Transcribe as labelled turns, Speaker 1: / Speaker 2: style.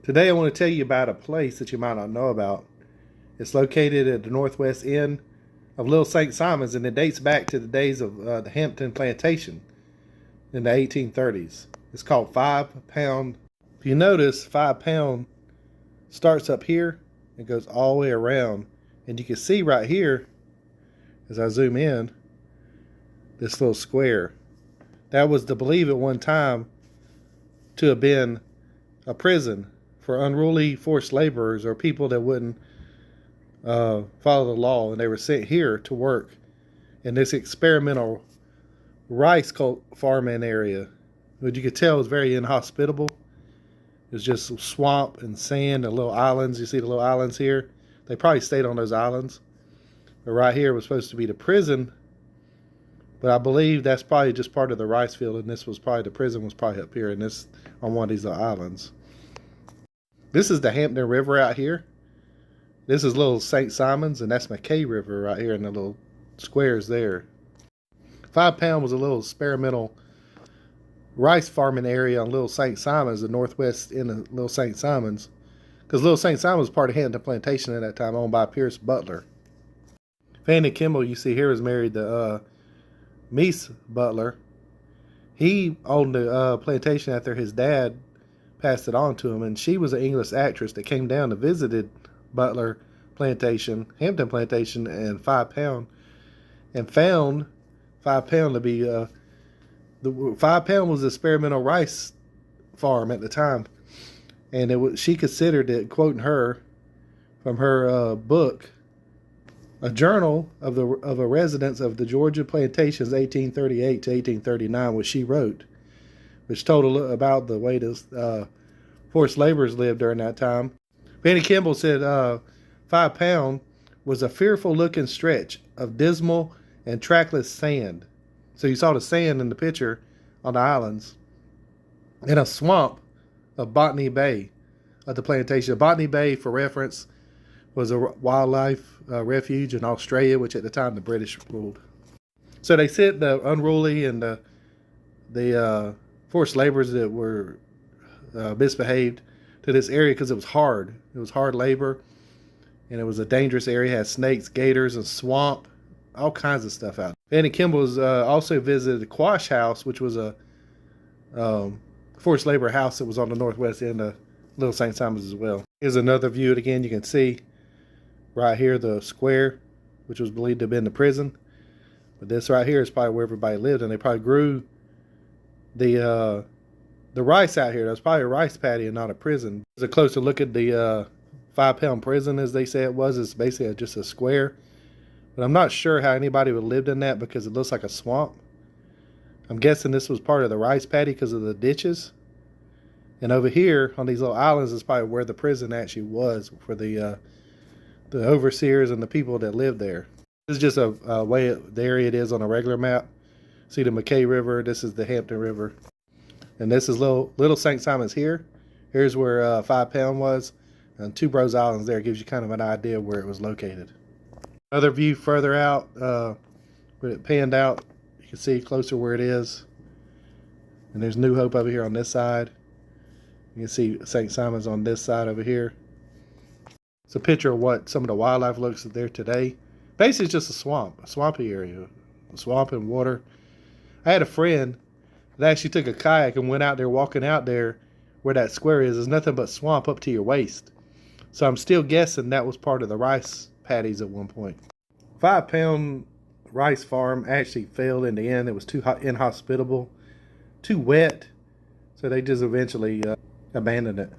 Speaker 1: Today I want to tell you about a place that you might not know about. It's located at the northwest end of Little St. Simons, and it dates back to the days of the Hampton Plantation in the 1830s. It's called 5 Pound. If you notice, 5 Pound starts up here and goes all the way around. And you can see right here, as I zoom in, this little square. That was believed at one time to have been a prison for unruly forced laborers or people that wouldn't follow the law, and they were sent here to work in this experimental rice farming area, which you could tell was very inhospitable. It was just swamp and sand and little islands. You see the little islands here? They probably stayed on those islands. But right here was supposed to be the prison, but I believe that's probably just part of the rice field, and this was probably the prison was probably up here and this on one of these little islands. This is the Hampton River out here. This is Little St. Simons, and that's McKay River right here in the little squares there. 5 Pound was a little experimental rice farming area on Little St. Simons, the northwest end of Little St. Simons, because Little St. Simons was part of Hampton Plantation at that time, owned by Pierce Butler. Fanny Kimball, you see here, was married to Meese Butler. He owned the plantation after his dad passed it on to him, and she was an English actress that came down to visited Butler Plantation, Hampton Plantation, and 5 Pound, and found 5 Pound to be the 5 Pound was an experimental rice farm at the time, and she considered it, quoting her from her book, a journal of a residence of the Georgia plantations 1838 to 1839, which she wrote, which told about the way this forced laborers lived during that time. Fanny Kimball said 5 Pound was a fearful looking stretch of dismal and trackless sand. So you saw the sand in the picture on the islands, and a swamp of Botany Bay of the plantation. Botany Bay, for reference, was a wildlife refuge in Australia, which at the time the British ruled. So they sent the unruly and the forced laborers that were misbehaved to this area because it was hard. It was hard labor, and it was a dangerous area. It had snakes, gators, and swamp, all kinds of stuff out there. Fanny Kimball also visited the Quash House, which was a forced labor house that was on the northwest end of Little St. Simons as well. Here's another view. Again, you can see right here the square, which was believed to have been the prison. But this right here is probably where everybody lived, and they probably grew the rice out here. That was probably a rice paddy and not a prison. There's a closer look at the 5 Pound prison, as they say it was. It's basically just a square. But I'm not sure how anybody would have lived in that because it looks like a swamp. I'm guessing this was part of the rice paddy because of the ditches. And over here on these little islands is probably where the prison actually was for the overseers and the people that lived there. This is just a way the area it is on a regular map. See the McKay River. This is the Hampton River. And this is Little St. Simons here. Here's where 5 Pound was. And Two Bros Islands there gives you kind of an idea where it was located. Another view further out, where it panned out, you can see closer where it is. And there's New Hope over here on this side. You can see St. Simons on this side over here. It's a picture of what some of the wildlife looks like there today. Basically, it's just a swamp, a swampy area, a swamp and water. I had a friend that actually took a kayak and went out there, walking out there where that square is. There's nothing but swamp up to your waist. So I'm still guessing that was part of the rice paddies at one point. 5 Pound rice farm actually failed in the end. It was too inhospitable, too wet. So they just eventually abandoned it.